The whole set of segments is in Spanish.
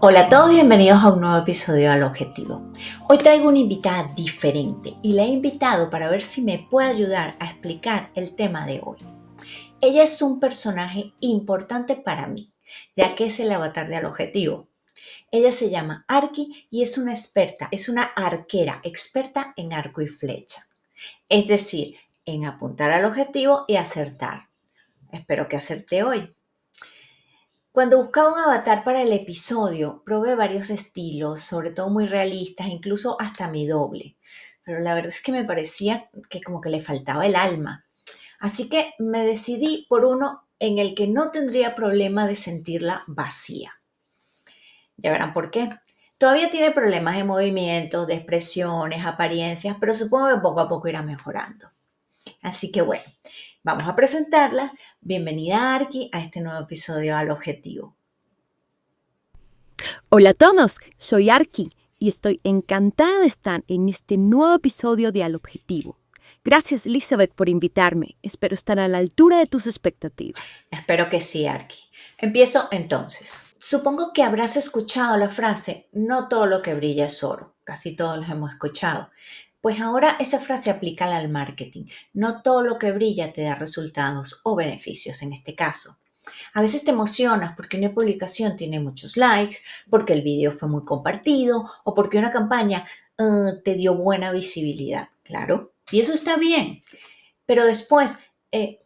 Hola a todos, bienvenidos a un nuevo episodio de Al Objetivo. Hoy traigo una invitada diferente y la he invitado para ver si me puede ayudar a explicar el tema de hoy. Ella es un personaje importante para mí, ya que es el avatar de Al Objetivo. Ella se llama Arki y es una arquera experta en arco y flecha. Es decir, en apuntar al objetivo y acertar. Espero que acerte hoy. Cuando buscaba un avatar para el episodio, probé varios estilos, sobre todo muy realistas, incluso hasta mi doble. Pero la verdad es que me parecía que como que le faltaba el alma. Así que me decidí por uno en el que no tendría problema de sentirla vacía. Ya verán por qué. Todavía tiene problemas de movimiento, de expresiones, apariencias, pero supongo que poco a poco irá mejorando. Así que bueno, vamos a presentarla. Bienvenida, Arki, a este nuevo episodio Al Objetivo. Hola a todos, soy Arki y estoy encantada de estar en este nuevo episodio de Al Objetivo. Gracias, Elizabeth, por invitarme. Espero estar a la altura de tus expectativas. Espero que sí, Arki. Empiezo entonces. Supongo que habrás escuchado la frase, no todo lo que brilla es oro. Casi todos los hemos escuchado. Pues ahora esa frase aplica al marketing. No todo lo que brilla te da resultados o beneficios en este caso. A veces te emocionas porque una publicación tiene muchos likes, porque el video fue muy compartido o porque una campaña te dio buena visibilidad. Claro, y eso está bien. Pero después,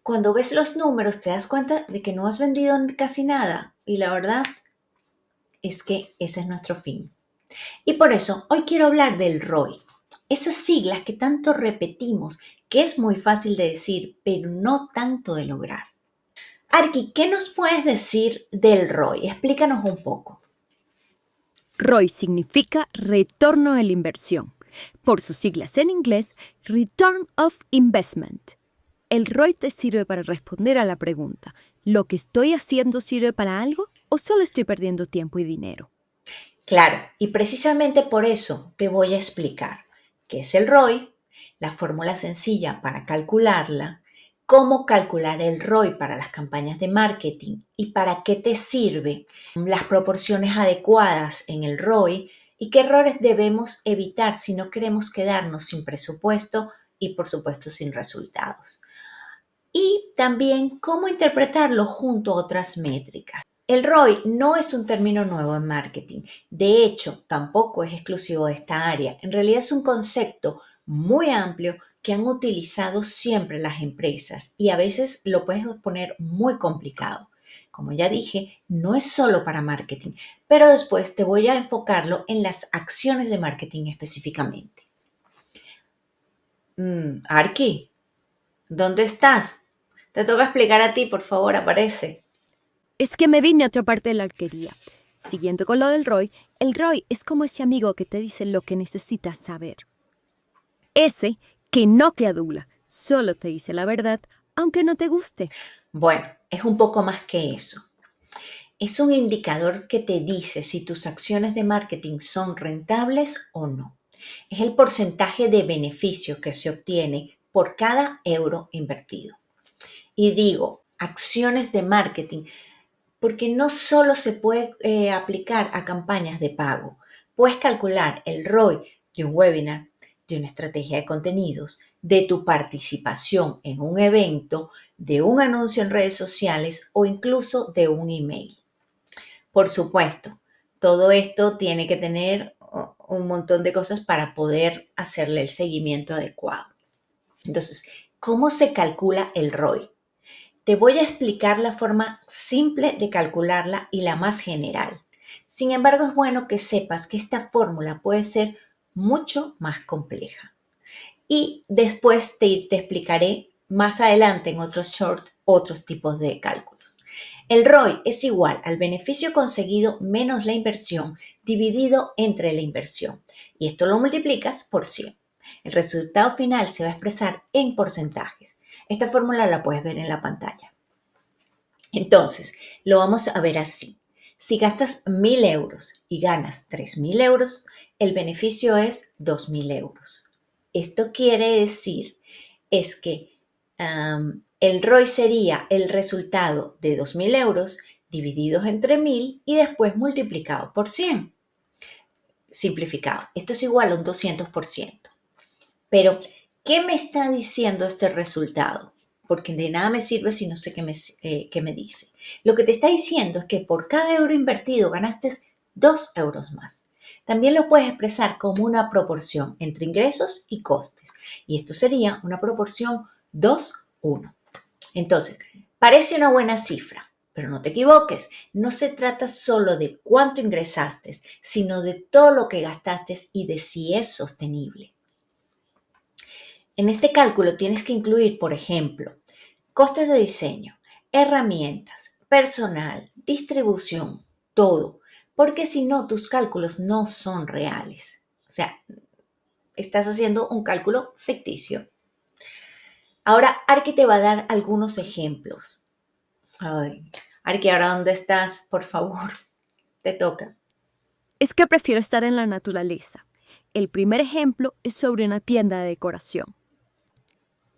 cuando ves los números, te das cuenta de que no has vendido casi nada. Y la verdad es que ese es nuestro fin. Y por eso hoy quiero hablar del ROI. Esas siglas que tanto repetimos, que es muy fácil de decir, pero no tanto de lograr. Arki, ¿qué nos puedes decir del ROI? Explícanos un poco. ROI significa retorno de la inversión. Por sus siglas en inglés, Return of Investment. El ROI te sirve para responder a la pregunta, ¿lo que estoy haciendo sirve para algo o solo estoy perdiendo tiempo y dinero? Claro, y precisamente por eso te voy a explicar qué es el ROI, la fórmula sencilla para calcularla, cómo calcular el ROI para las campañas de marketing y para qué te sirve, las proporciones adecuadas en el ROI y qué errores debemos evitar si no queremos quedarnos sin presupuesto y por supuesto sin resultados. Y también cómo interpretarlo junto a otras métricas. El ROI no es un término nuevo en marketing. De hecho, tampoco es exclusivo de esta área. En realidad es un concepto muy amplio que han utilizado siempre las empresas y a veces lo puedes poner muy complicado. Como ya dije, no es solo para marketing, pero después te voy a enfocarlo en las acciones de marketing específicamente. Arki, ¿dónde estás? Te toca explicar a ti, por favor, aparece. Es que me vine a otra parte de la alquería. Siguiendo con lo del ROI, el ROI es como ese amigo que te dice lo que necesitas saber. Ese que no te adula, solo te dice la verdad, aunque no te guste. Bueno, es un poco más que eso. Es un indicador que te dice si tus acciones de marketing son rentables o no. Es el porcentaje de beneficio que se obtiene por cada euro invertido. Y digo, acciones de marketing, porque no solo se puede aplicar a campañas de pago. Puedes calcular el ROI de un webinar, de una estrategia de contenidos, de tu participación en un evento, de un anuncio en redes sociales o incluso de un email. Por supuesto, todo esto tiene que tener un montón de cosas para poder hacerle el seguimiento adecuado. Entonces, ¿cómo se calcula el ROI? Te voy a explicar la forma simple de calcularla y la más general. Sin embargo, es bueno que sepas que esta fórmula puede ser mucho más compleja. Y después te explicaré más adelante en otros shorts otros tipos de cálculos. El ROI es igual al beneficio conseguido menos la inversión dividido entre la inversión. Y esto lo multiplicas por 100. El resultado final se va a expresar en porcentajes. Esta fórmula la puedes ver en la pantalla. Entonces, lo vamos a ver así. Si gastas 1.000 euros y ganas 3.000 euros, el beneficio es 2.000 euros. Esto quiere decir es que el ROI sería el resultado de 2.000 euros divididos entre 1000 y después multiplicado por 100. Simplificado. Esto es igual a un 200%. Pero, ¿qué me está diciendo este resultado? Porque de nada me sirve si no sé qué me dice. Lo que te está diciendo es que por cada euro invertido ganaste 2 euros más. También lo puedes expresar como una proporción entre ingresos y costes. Y esto sería una proporción 2:1. Entonces, parece una buena cifra, pero no te equivoques. No se trata solo de cuánto ingresaste, sino de todo lo que gastaste y de si es sostenible. En este cálculo tienes que incluir, por ejemplo, costes de diseño, herramientas, personal, distribución, todo, porque si no, tus cálculos no son reales. O sea, estás haciendo un cálculo ficticio. Ahora, Arqui te va a dar algunos ejemplos. Ay, Arqui, ¿ahora dónde estás? Por favor, te toca. Es que prefiero estar en la naturaleza. El primer ejemplo es sobre una tienda de decoración.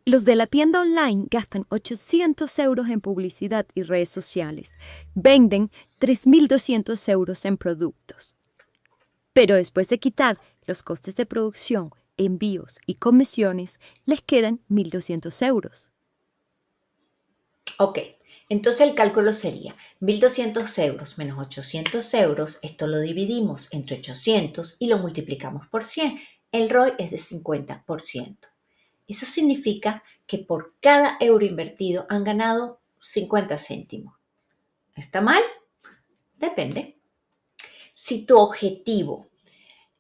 Los de la tienda online gastan 800 euros en publicidad y redes sociales. Venden 3.200 euros en productos. Pero después de quitar los costes de producción, envíos y comisiones, les quedan 1.200 euros. Ok, entonces el cálculo sería 1.200 euros menos 800 euros. Esto lo dividimos entre 800 y lo multiplicamos por 100. El ROI es de 50%. Eso significa que por cada euro invertido han ganado 50 céntimos. ¿Está mal? Depende. Si tu objetivo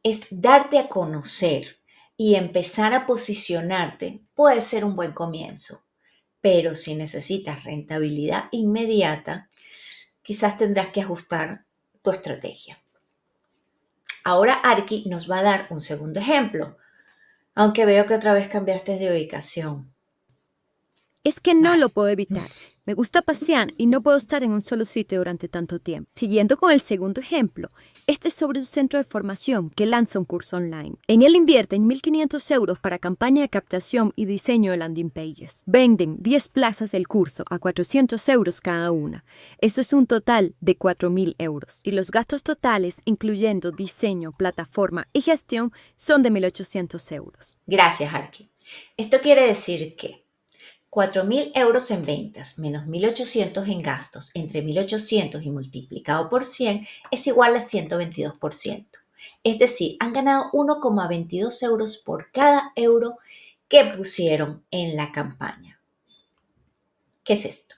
es darte a conocer y empezar a posicionarte, puede ser un buen comienzo. Pero si necesitas rentabilidad inmediata, quizás tendrás que ajustar tu estrategia. Ahora Arqui nos va a dar un segundo ejemplo, aunque veo que otra vez cambiaste de ubicación. Es que no lo puedo evitar. Me gusta pasear y no puedo estar en un solo sitio durante tanto tiempo. Siguiendo con el segundo ejemplo, este es sobre un centro de formación que lanza un curso online. En él invierten 1.500 euros para campaña de captación y diseño de landing pages. Venden 10 plazas del curso a 400 euros cada una. Eso es un total de 4.000 euros. Y los gastos totales, incluyendo diseño, plataforma y gestión, son de 1.800 euros. Gracias, Arqui. Esto quiere decir que 4.000 euros en ventas menos 1.800 en gastos entre 1.800 y multiplicado por 100 es igual a 122%. Es decir, han ganado 1,22 euros por cada euro que pusieron en la campaña. ¿Qué es esto?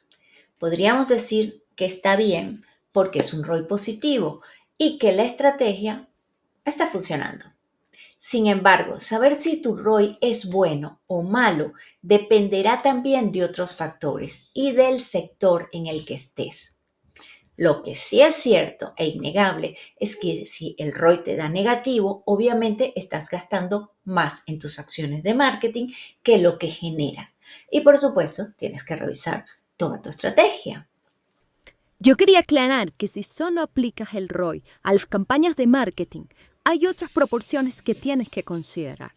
Podríamos decir que está bien porque es un ROI positivo y que la estrategia está funcionando. Sin embargo, saber si tu ROI es bueno o malo dependerá también de otros factores y del sector en el que estés. Lo que sí es cierto e innegable es que si el ROI te da negativo, obviamente estás gastando más en tus acciones de marketing que lo que generas. Y por supuesto, tienes que revisar toda tu estrategia. Yo quería aclarar que si solo aplicas el ROI a las campañas de marketing, hay otras proporciones que tienes que considerar.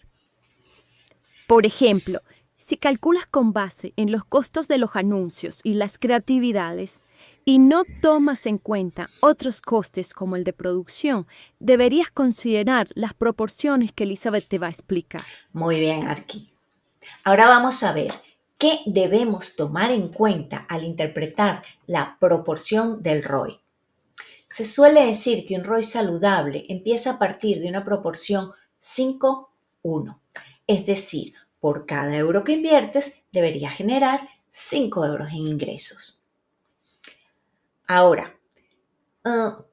Por ejemplo, si calculas con base en los costos de los anuncios y las creatividades y no tomas en cuenta otros costes como el de producción, deberías considerar las proporciones que Elizabeth te va a explicar. Muy bien, Arqui. Ahora vamos a ver qué debemos tomar en cuenta al interpretar la proporción del ROI. Se suele decir que un ROI saludable empieza a partir de una proporción 5:1. Es decir, por cada euro que inviertes deberías generar 5 euros en ingresos. Ahora,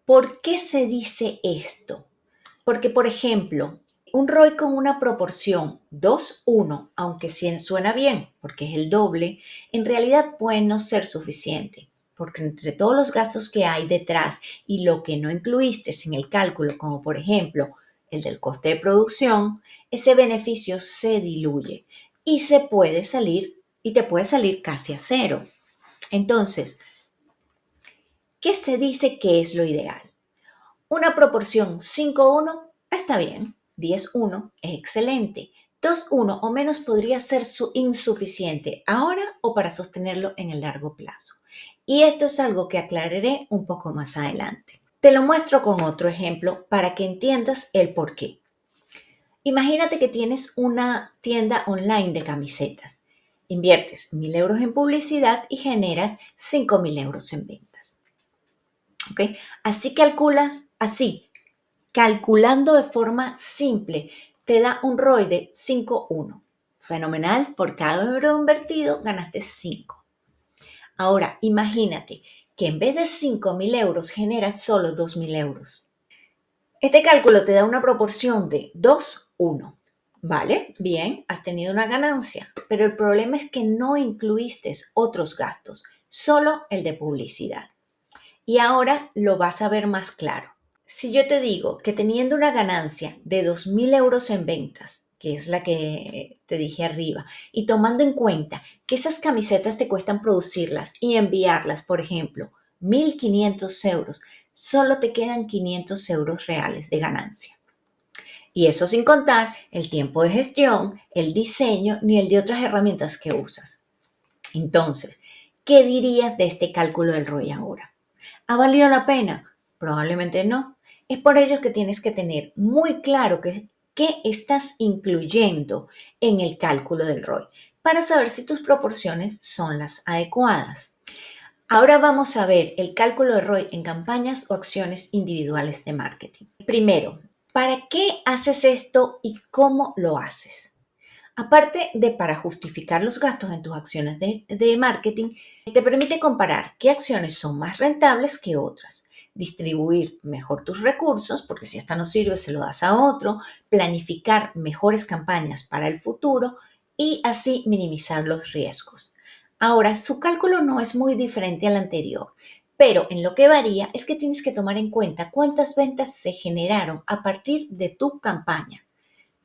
¿por qué se dice esto? Porque, por ejemplo, un ROI con una proporción 2:1, aunque sí suena bien, porque es el doble, en realidad puede no ser suficiente, porque entre todos los gastos que hay detrás y lo que no incluiste en el cálculo, como por ejemplo el del coste de producción, ese beneficio se diluye y te puede salir casi a cero. Entonces, ¿qué se dice que es lo ideal? Una proporción 5:1 está bien, 10:1 es excelente, 2,1 o menos podría ser insuficiente ahora o para sostenerlo en el largo plazo. Y esto es algo que aclararé un poco más adelante. Te lo muestro con otro ejemplo para que entiendas el por qué. Imagínate que tienes una tienda online de camisetas. Inviertes 1.000 euros en publicidad y generas 5.000 euros en ventas. ¿Ok? Calculando de forma simple, te da un ROI de 5,1. Fenomenal, por cada euro invertido ganaste 5. Ahora, imagínate que en vez de 5.000 euros generas solo 2.000 euros. Este cálculo te da una proporción de 2,1. Vale, bien, has tenido una ganancia, pero el problema es que no incluiste otros gastos, solo el de publicidad. Y ahora lo vas a ver más claro. Si yo te digo que teniendo una ganancia de 2.000 euros en ventas, que es la que te dije arriba, y tomando en cuenta que esas camisetas te cuestan producirlas y enviarlas, por ejemplo, 1.500 euros, solo te quedan 500 euros reales de ganancia. Y eso sin contar el tiempo de gestión, el diseño, ni el de otras herramientas que usas. Entonces, ¿qué dirías de este cálculo del ROI ahora? ¿Ha valido la pena? Probablemente no. Es por ello que tienes que tener muy claro qué estás incluyendo en el cálculo del ROI para saber si tus proporciones son las adecuadas. Ahora vamos a ver el cálculo de ROI en campañas o acciones individuales de marketing. Primero, ¿para qué haces esto y cómo lo haces? Aparte de para justificar los gastos en tus acciones de marketing, te permite comparar qué acciones son más rentables que otras, distribuir mejor tus recursos, porque si esta no sirve se lo das a otro, planificar mejores campañas para el futuro y así minimizar los riesgos. Ahora, su cálculo no es muy diferente al anterior, pero en lo que varía es que tienes que tomar en cuenta cuántas ventas se generaron a partir de tu campaña.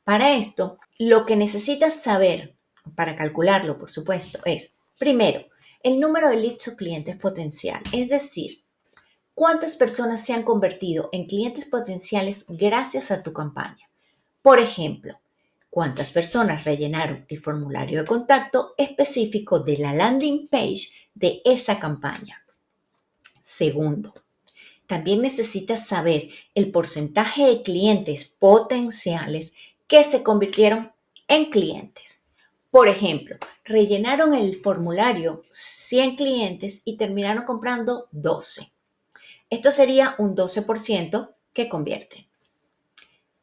Para esto, lo que necesitas saber, para calcularlo, por supuesto, es, primero, el número de leads o clientes potencial, es decir, cuántas personas se han convertido en clientes potenciales gracias a tu campaña. Por ejemplo, cuántas personas rellenaron el formulario de contacto específico de la landing page de esa campaña. Segundo, también necesitas saber el porcentaje de clientes potenciales que se convirtieron en clientes. Por ejemplo, rellenaron el formulario 100 clientes y terminaron comprando 12. Esto sería un 12% que convierte.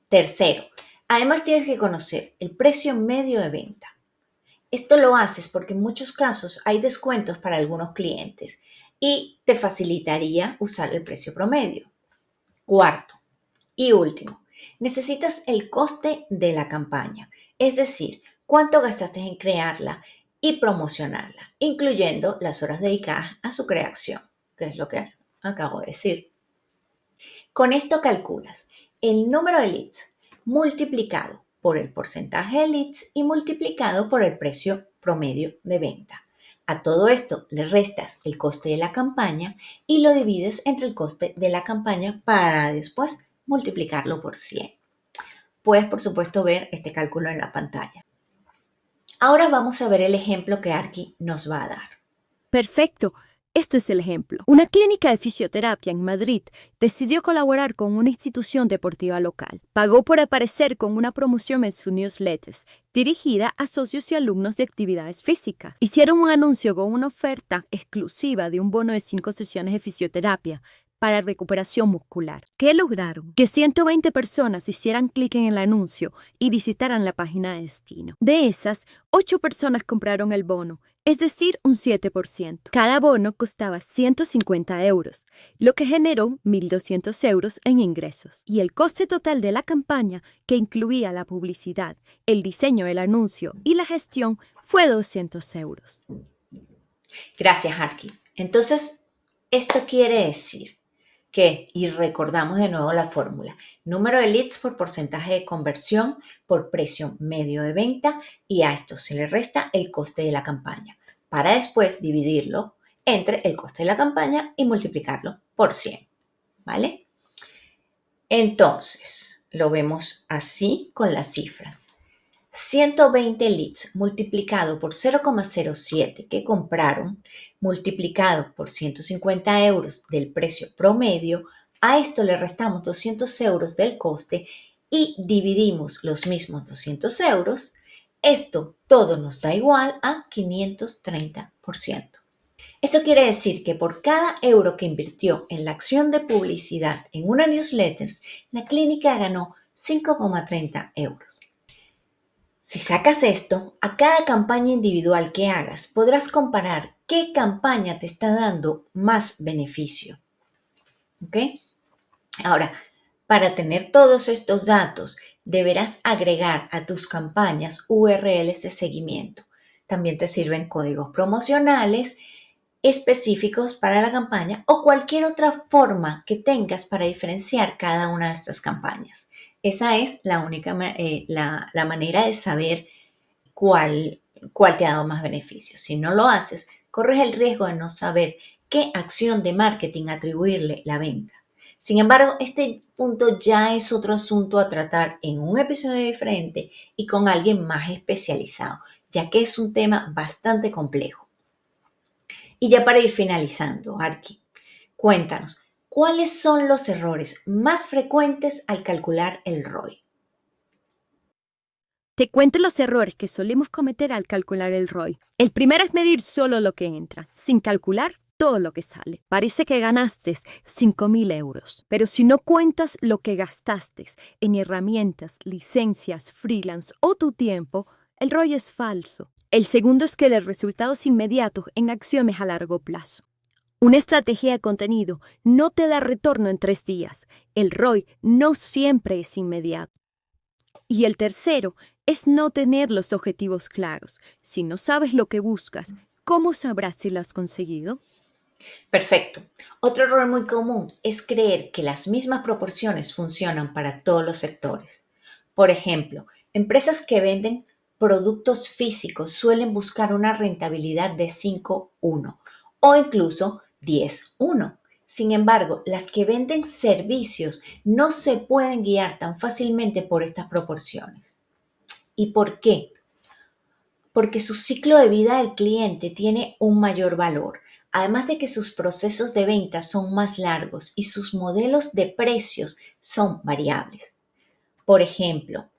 Tercero, además tienes que conocer el precio medio de venta. Esto lo haces porque en muchos casos hay descuentos para algunos clientes y te facilitaría usar el precio promedio. Cuarto y último, necesitas el coste de la campaña, es decir, cuánto gastaste en crearla y promocionarla, incluyendo las horas dedicadas a su creación, que es lo que acabo de decir. Con esto calculas el número de leads multiplicado por el porcentaje de leads y multiplicado por el precio promedio de venta. A todo esto le restas el coste de la campaña y lo divides entre el coste de la campaña para después multiplicarlo por 100. Puedes, por supuesto, ver este cálculo en la pantalla. Ahora vamos a ver el ejemplo que Arki nos va a dar. Perfecto. Este es el ejemplo. Una clínica de fisioterapia en Madrid decidió colaborar con una institución deportiva local. Pagó por aparecer con una promoción en su newsletter dirigida a socios y alumnos de actividades físicas. Hicieron un anuncio con una oferta exclusiva de un bono de 5 sesiones de fisioterapia para recuperación muscular. ¿Qué lograron? Que 120 personas hicieran clic en el anuncio y visitaran la página de destino. De esas, 8 personas compraron el bono, es decir, un 7%. Cada bono costaba 150 euros, lo que generó 1.200 euros en ingresos. Y el coste total de la campaña, que incluía la publicidad, el diseño del anuncio y la gestión, fue 200 euros. Gracias, Arki. Entonces, esto quiere decir que, y recordamos de nuevo la fórmula, número de leads por porcentaje de conversión por precio medio de venta y a esto se le resta el coste de la campaña para después dividirlo entre el coste de la campaña y multiplicarlo por 100, ¿vale? Entonces, lo vemos así con las cifras. 120 leads multiplicado por 0,07 que compraron, multiplicado por 150 euros del precio promedio, a esto le restamos 200 euros del coste y dividimos los mismos 200 euros. Esto todo nos da igual a 530%. Eso quiere decir que por cada euro que invirtió en la acción de publicidad en una newsletter, la clínica ganó 5,30 euros. Si sacas esto, a cada campaña individual que hagas, podrás comparar qué campaña te está dando más beneficio. ¿Ok? Ahora, para tener todos estos datos, deberás agregar a tus campañas URLs de seguimiento. También te sirven códigos promocionales específicos para la campaña o cualquier otra forma que tengas para diferenciar cada una de estas campañas. Esa es la única la manera de saber cuál te ha dado más beneficios. Si no lo haces, corres el riesgo de no saber qué acción de marketing atribuirle la venta. Sin embargo, este punto ya es otro asunto a tratar en un episodio diferente y con alguien más especializado, ya que es un tema bastante complejo. Y ya para ir finalizando, Arki, cuéntanos, ¿cuáles son los errores más frecuentes al calcular el ROI? Te cuento los errores que solemos cometer al calcular el ROI. El primero es medir solo lo que entra, sin calcular todo lo que sale. Parece que ganaste 5.000 euros, pero si no cuentas lo que gastaste en herramientas, licencias, freelance o tu tiempo, el ROI es falso. El segundo es que los resultados inmediatos en acciones a largo plazo. Una estrategia de contenido no te da retorno en 3 días. El ROI no siempre es inmediato. Y el tercero es no tener los objetivos claros. Si no sabes lo que buscas, ¿cómo sabrás si lo has conseguido? Perfecto. Otro error muy común es creer que las mismas proporciones funcionan para todos los sectores. Por ejemplo, empresas que venden productos físicos suelen buscar una rentabilidad de 5:1 o incluso 10:1. Sin embargo, las que venden servicios no se pueden guiar tan fácilmente por estas proporciones. ¿Y por qué? Porque su ciclo de vida del cliente tiene un mayor valor, además de que sus procesos de venta son más largos y sus modelos de precios son variables. Por ejemplo,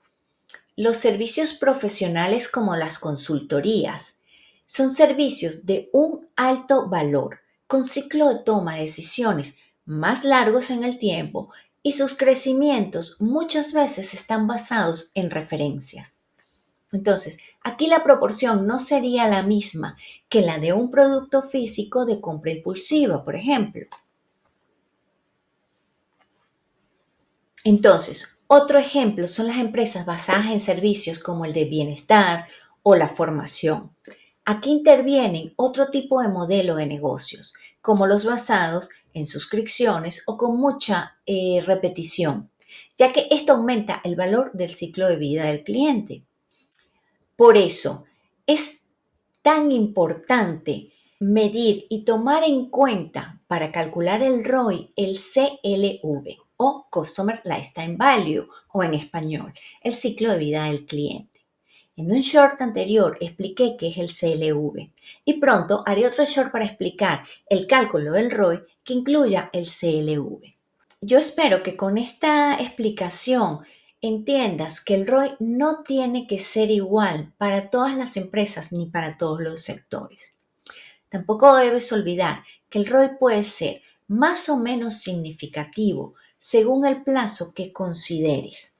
los servicios profesionales como las consultorías son servicios de un alto valor, con ciclo de toma de decisiones más largos en el tiempo y sus crecimientos muchas veces están basados en referencias. Entonces, aquí la proporción no sería la misma que la de un producto físico de compra impulsiva, por ejemplo. Entonces, otro ejemplo son las empresas basadas en servicios como el de bienestar o la formación. Aquí intervienen otro tipo de modelo de negocios, como los basados en suscripciones o con mucha repetición, ya que esto aumenta el valor del ciclo de vida del cliente. Por eso, es tan importante medir y tomar en cuenta para calcular el ROI el CLV o Customer Lifetime Value o en español, el ciclo de vida del cliente. En un short anterior expliqué qué es el CLV y pronto haré otro short para explicar el cálculo del ROI que incluya el CLV. Yo espero que con esta explicación entiendas que el ROI no tiene que ser igual para todas las empresas ni para todos los sectores. Tampoco debes olvidar que el ROI puede ser más o menos significativo según el plazo que consideres.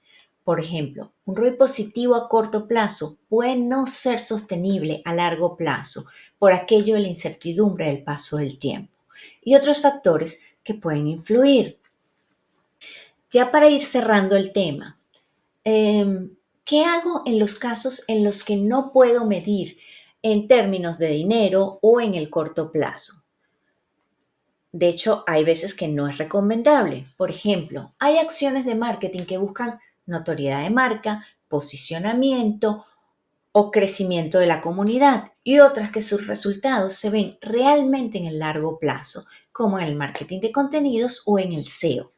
Por ejemplo, un ROI positivo a corto plazo puede no ser sostenible a largo plazo por aquello de la incertidumbre del paso del tiempo y otros factores que pueden influir. Ya para ir cerrando el tema, ¿qué hago en los casos en los que no puedo medir en términos de dinero o en el corto plazo? De hecho, hay veces que no es recomendable. Por ejemplo, hay acciones de marketing que buscan notoriedad de marca, posicionamiento o crecimiento de la comunidad y otras que sus resultados se ven realmente en el largo plazo, como en el marketing de contenidos o en el SEO.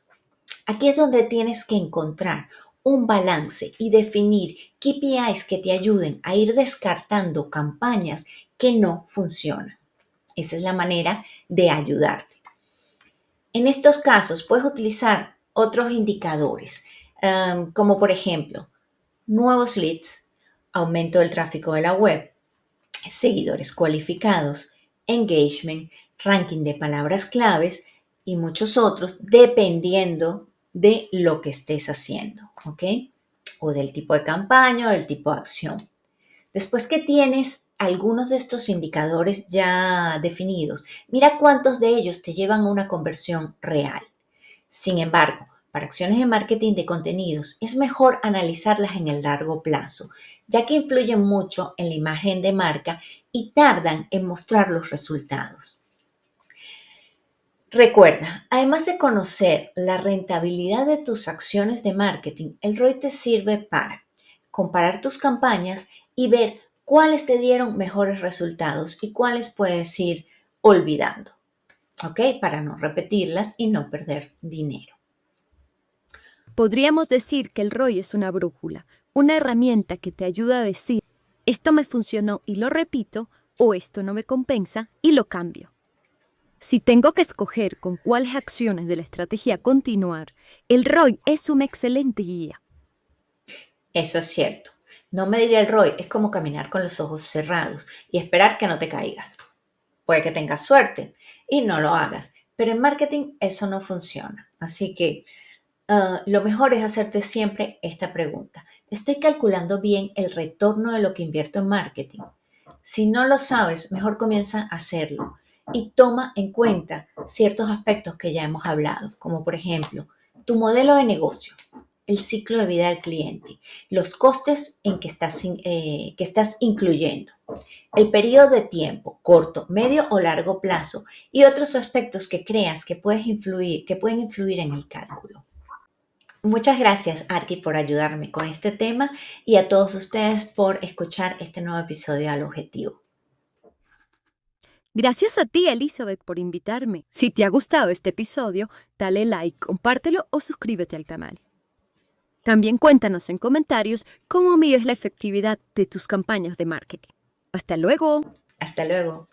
Aquí es donde tienes que encontrar un balance y definir KPIs que te ayuden a ir descartando campañas que no funcionan. Esa es la manera de ayudarte. En estos casos puedes utilizar otros indicadores, como por ejemplo, nuevos leads, aumento del tráfico de la web, seguidores cualificados, engagement, ranking de palabras claves y muchos otros dependiendo de lo que estés haciendo, ¿ok? O del tipo de campaña o del tipo de acción. Después que tienes algunos de estos indicadores ya definidos, mira cuántos de ellos te llevan a una conversión real. Sin embargo, para acciones de marketing de contenidos es mejor analizarlas en el largo plazo, ya que influyen mucho en la imagen de marca y tardan en mostrar los resultados. Recuerda, además de conocer la rentabilidad de tus acciones de marketing, el ROI te sirve para comparar tus campañas y ver cuáles te dieron mejores resultados y cuáles puedes ir olvidando, ¿ok? Para no repetirlas y no perder dinero. Podríamos decir que el ROI es una brújula, una herramienta que te ayuda a decir, esto me funcionó y lo repito, o esto no me compensa y lo cambio. Si tengo que escoger con cuáles acciones de la estrategia continuar, el ROI es una excelente guía. Eso es cierto. No medir el ROI es como caminar con los ojos cerrados y esperar que no te caigas. Puede que tengas suerte y no lo hagas, pero en marketing eso no funciona. Así que lo mejor es hacerte siempre esta pregunta. ¿Estoy calculando bien el retorno de lo que invierto en marketing? Si no lo sabes, mejor comienza a hacerlo y toma en cuenta ciertos aspectos que ya hemos hablado, como por ejemplo, tu modelo de negocio, el ciclo de vida del cliente, los costes en que estás incluyendo, el periodo de tiempo, corto, medio o largo plazo, y otros aspectos que creas que pueden influir en el cálculo. Muchas gracias, Arki, por ayudarme con este tema y a todos ustedes por escuchar este nuevo episodio al objetivo. Gracias a ti, Elizabeth, por invitarme. Si te ha gustado este episodio, dale like, compártelo o suscríbete al canal. También cuéntanos en comentarios cómo mides la efectividad de tus campañas de marketing. ¡Hasta luego! Hasta luego.